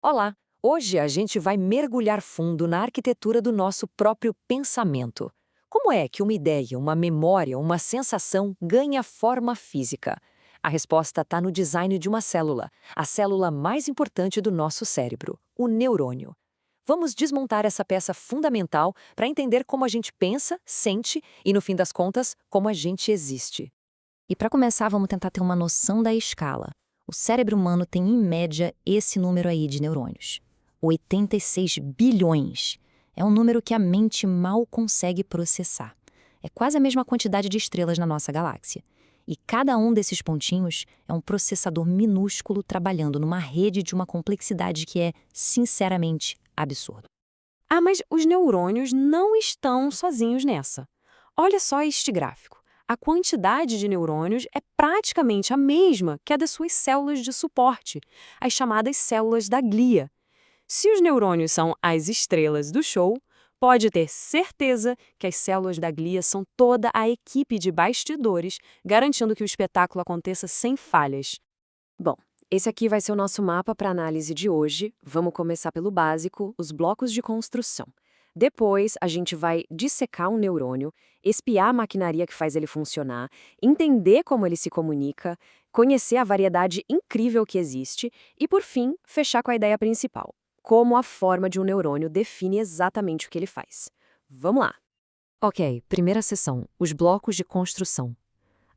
Olá! Hoje a gente vai mergulhar fundo na arquitetura do nosso próprio pensamento. Como é que uma ideia, uma memória, uma sensação ganha forma física? A resposta está no design de uma célula, a célula mais importante do nosso cérebro, o neurônio. Vamos desmontar essa peça fundamental para entender como a gente pensa, sente e, no fim das contas, como a gente existe. E para começar, vamos tentar ter uma noção da escala. O cérebro humano tem, em média, esse número aí de neurônios. 86 bilhões. É um número que a mente mal consegue processar. É quase a mesma quantidade de estrelas na nossa galáxia. E cada um desses pontinhos é um processador minúsculo trabalhando numa rede de uma complexidade que é, sinceramente, absurda. Ah, mas os neurônios não estão sozinhos nessa. Olha só este gráfico. A quantidade de neurônios é praticamente a mesma que a das suas células de suporte, as chamadas células da glia. Se os neurônios são as estrelas do show, pode ter certeza que as células da glia são toda a equipe de bastidores, garantindo que o espetáculo aconteça sem falhas. Bom, esse aqui vai ser o nosso mapa para análise de hoje. Vamos começar pelo básico, os blocos de construção. Depois, a gente vai dissecar um neurônio, espiar a maquinaria que faz ele funcionar, entender como ele se comunica, conhecer a variedade incrível que existe e, por fim, fechar com a ideia principal: como a forma de um neurônio define exatamente o que ele faz. Vamos lá! Ok, primeira seção, os blocos de construção.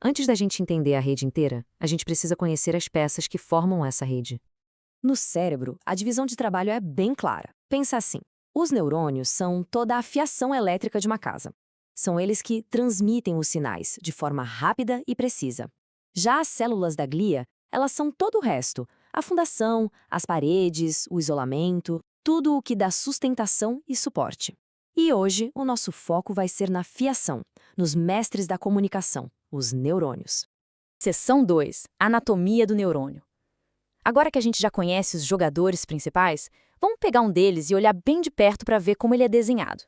Antes da gente entender a rede inteira, a gente precisa conhecer as peças que formam essa rede. No cérebro, a divisão de trabalho é bem clara. Pensa assim: os neurônios são toda a fiação elétrica de uma casa. São eles que transmitem os sinais de forma rápida e precisa. Já as células da glia, elas são todo o resto: a fundação, as paredes, o isolamento, tudo o que dá sustentação e suporte. E hoje, o nosso foco vai ser na fiação, nos mestres da comunicação, os neurônios. Seção 2. Anatomia do neurônio. Agora que a gente já conhece os jogadores principais, vamos pegar um deles e olhar bem de perto para ver como ele é desenhado.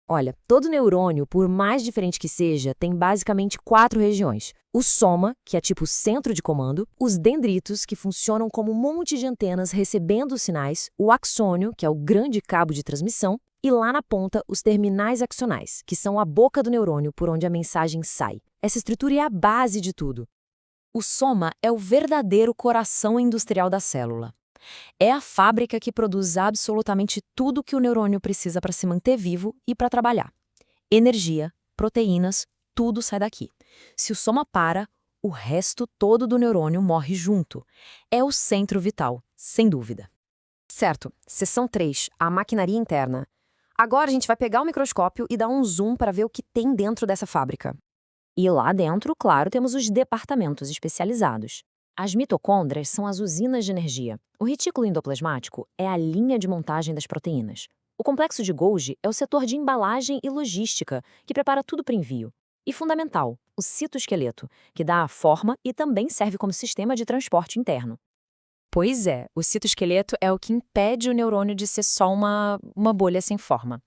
Olha, todo neurônio, por mais diferente que seja, tem basicamente 4 regiões. O soma, que é tipo o centro de comando, os dendritos, que funcionam como um monte de antenas recebendo os sinais, o axônio, que é o grande cabo de transmissão, e lá na ponta, os terminais axonais, que são a boca do neurônio por onde a mensagem sai. Essa estrutura é a base de tudo. O soma é o verdadeiro coração industrial da célula. É a fábrica que produz absolutamente tudo que o neurônio precisa para se manter vivo e para trabalhar. Energia, proteínas, tudo sai daqui. Se o soma para, o resto todo do neurônio morre junto. É o centro vital, sem dúvida. Certo, seção 3, a maquinaria interna. Agora a gente vai pegar o microscópio e dar um zoom para ver o que tem dentro dessa fábrica. E lá dentro, claro, temos os departamentos especializados. As mitocôndrias são as usinas de energia. O retículo endoplasmático é a linha de montagem das proteínas. O complexo de Golgi é o setor de embalagem e logística, que prepara tudo para envio. E fundamental, o citoesqueleto, que dá a forma e também serve como sistema de transporte interno. Pois é, o citoesqueleto é o que impede o neurônio de ser só uma bolha sem forma.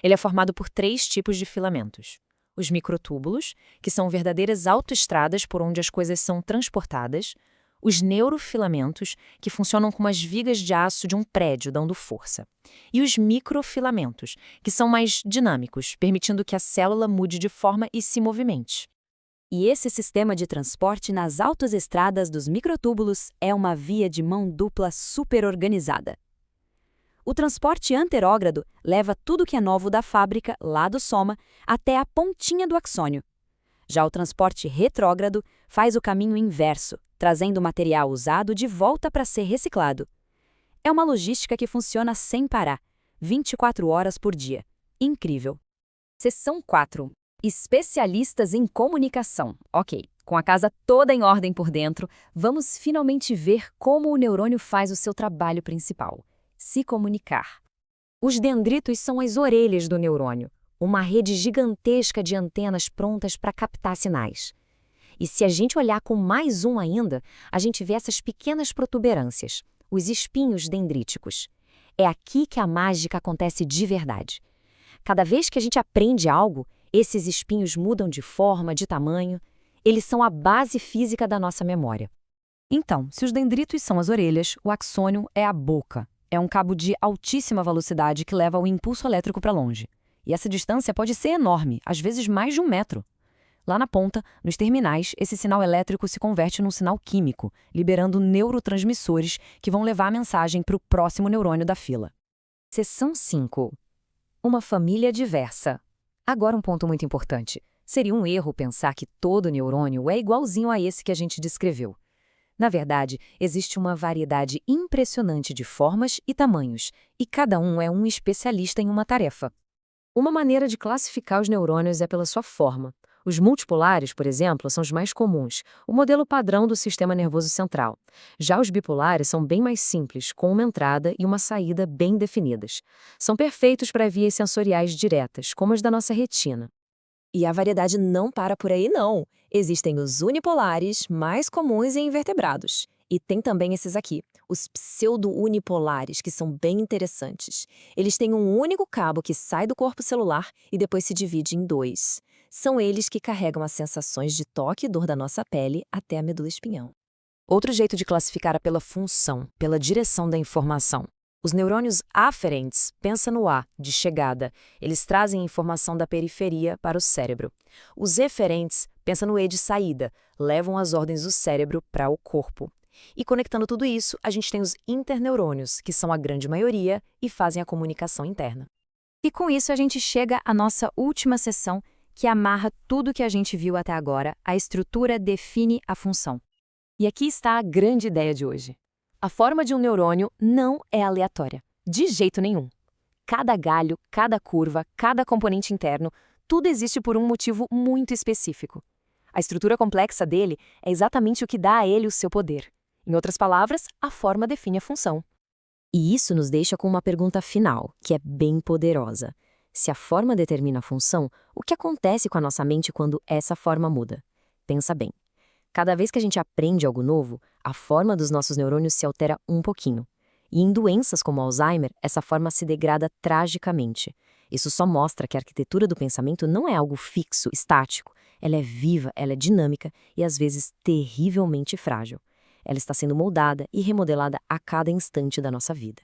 Ele é formado por 3 tipos de filamentos. Os microtúbulos, que são verdadeiras autoestradas por onde as coisas são transportadas. Os neurofilamentos, que funcionam como as vigas de aço de um prédio, dando força. E os microfilamentos, que são mais dinâmicos, permitindo que a célula mude de forma e se movimente. E esse sistema de transporte nas autoestradas dos microtúbulos é uma via de mão dupla super organizada. O transporte anterógrado leva tudo que é novo da fábrica, lá do soma, até a pontinha do axônio. Já o transporte retrógrado faz o caminho inverso, trazendo o material usado de volta para ser reciclado. É uma logística que funciona sem parar, 24 horas por dia. Incrível! Seção 4. Especialistas em comunicação. Ok, com a casa toda em ordem por dentro, vamos finalmente ver como o neurônio faz o seu trabalho principal: se comunicar. Os dendritos são as orelhas do neurônio, uma rede gigantesca de antenas prontas para captar sinais. E se a gente olhar com mais um ainda, a gente vê essas pequenas protuberâncias, os espinhos dendríticos. É aqui que a mágica acontece de verdade. Cada vez que a gente aprende algo, esses espinhos mudam de forma, de tamanho. Eles são a base física da nossa memória. Então, se os dendritos são as orelhas, o axônio é a boca. É um cabo de altíssima velocidade que leva o impulso elétrico para longe. E essa distância pode ser enorme, às vezes mais de 1 metro. Lá na ponta, nos terminais, esse sinal elétrico se converte num sinal químico, liberando neurotransmissores que vão levar a mensagem para o próximo neurônio da fila. Seção 5. Uma família diversa. Agora um ponto muito importante. Seria um erro pensar que todo neurônio é igualzinho a esse que a gente descreveu. Na verdade, existe uma variedade impressionante de formas e tamanhos, e cada um é um especialista em uma tarefa. Uma maneira de classificar os neurônios é pela sua forma. Os multipolares, por exemplo, são os mais comuns, o modelo padrão do sistema nervoso central. Já os bipolares são bem mais simples, com uma entrada e uma saída bem definidas. São perfeitos para vias sensoriais diretas, como as da nossa retina. E a variedade não para por aí, não. Existem os unipolares, mais comuns em invertebrados. E tem também esses aqui, os pseudo-unipolares, que são bem interessantes. Eles têm um único cabo que sai do corpo celular e depois se divide em dois. São eles que carregam as sensações de toque e dor da nossa pele até a medula espinhal. Outro jeito de classificar é pela função, pela direção da informação. Os neurônios aferentes, pensa no A, de chegada, eles trazem a informação da periferia para o cérebro. Os eferentes, pensa no E de saída, levam as ordens do cérebro para o corpo. E conectando tudo isso, a gente tem os interneurônios, que são a grande maioria e fazem a comunicação interna. E com isso a gente chega à nossa última seção, que amarra tudo que a gente viu até agora, a estrutura define a função. E aqui está a grande ideia de hoje. A forma de um neurônio não é aleatória, de jeito nenhum. Cada galho, cada curva, cada componente interno, tudo existe por um motivo muito específico. A estrutura complexa dele é exatamente o que dá a ele o seu poder. Em outras palavras, a forma define a função. E isso nos deixa com uma pergunta final, que é bem poderosa. Se a forma determina a função, o que acontece com a nossa mente quando essa forma muda? Pensa bem. Cada vez que a gente aprende algo novo, a forma dos nossos neurônios se altera um pouquinho. E em doenças como Alzheimer, essa forma se degrada tragicamente. Isso só mostra que a arquitetura do pensamento não é algo fixo, estático. Ela é viva, ela é dinâmica e às vezes terrivelmente frágil. Ela está sendo moldada e remodelada a cada instante da nossa vida.